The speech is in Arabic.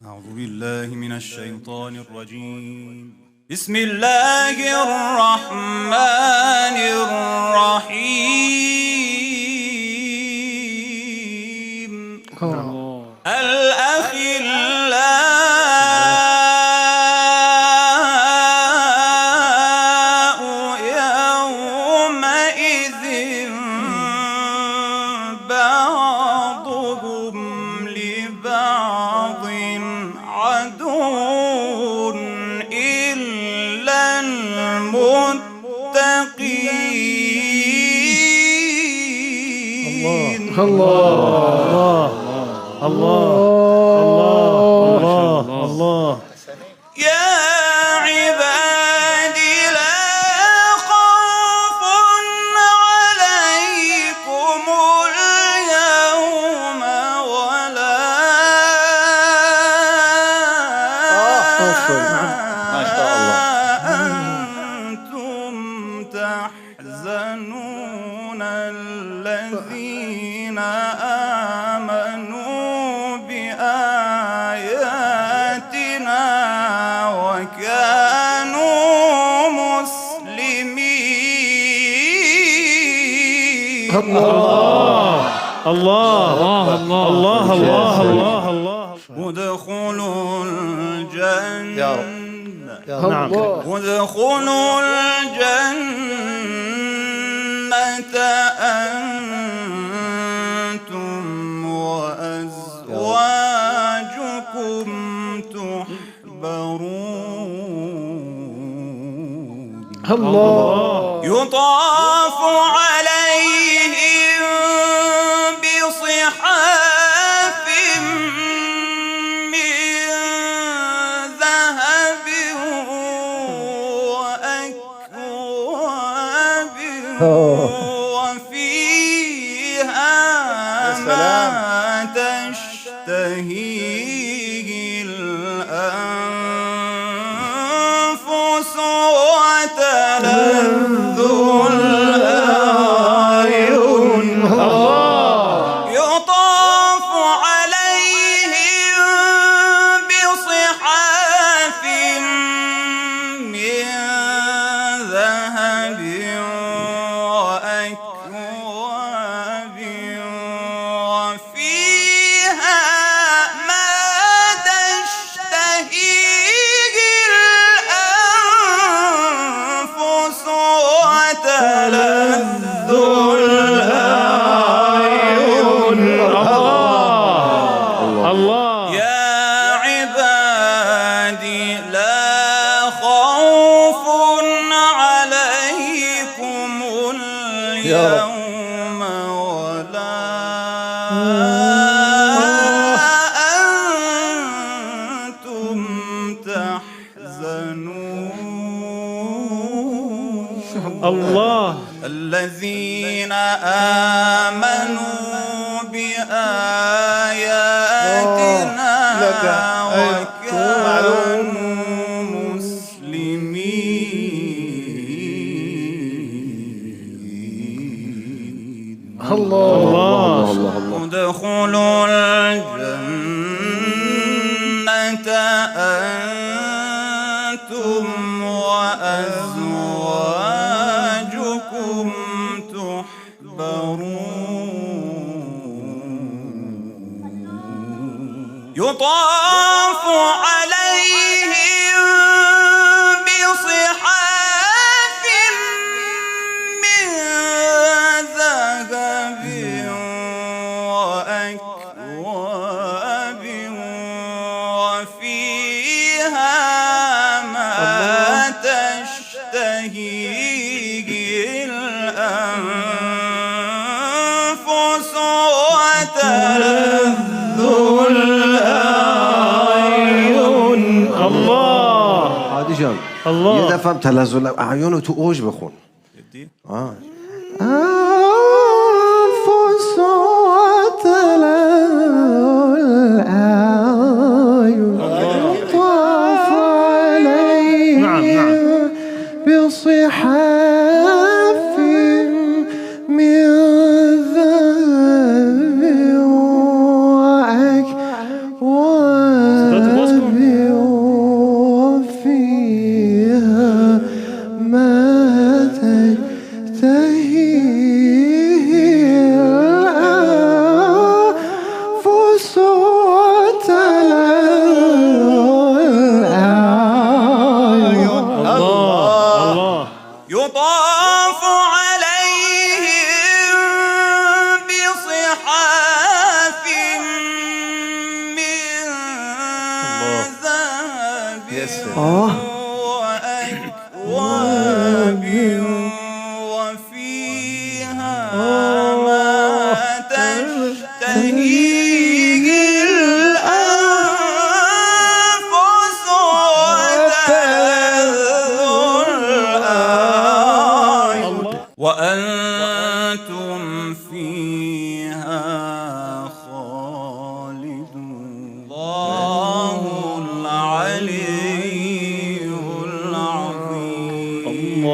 أعوذ بالله من الشيطان الرجيم. بسم الله الرحمن الرحيم. الأخلاء يومئذ بعضهم لبعض عدو إلا المتقين. الله الله. يا عبادي لا خوف عليكم اليوم ولا أنتم تحزنون. الذين آمنوا بآياتنا وكانوا مسلمين. الله. ادخلوا الجنة أنتم وأزواجكم تحبرون. يطاف عليهم بصحاف من ذهب وأكواب وفيها ما تشتهيه الأنفس وتلذ الأعين. يطاف عليهم بصحاف من ذهب وأكواب وفيها ما تشتهيه الأنفس وتلذ الأعين. يا عبادي لا خوف عليكم اليوم ولا أنتم تحزنون. الذين آمنوا بآياتنا وكانوا مسلمين. ادخلوا الجنة أنتم وأزواجكم تحبرون. يطاف عليهم بصحاف من ذهب وأكواب وفيها ما تشتهيه الأنفس وتلذ الأعين. عادي جان یه دفعه هم تلذ الاعیان رو تو اوج بخون. أنفس وتلذ الأعين طاف عليهم بصحاف من ذهب وأكواب وأكواب وفيها ما تشتهيه الأنفس وتلذ الأعين وأنتم فيها خالدون الله العلي العظيم.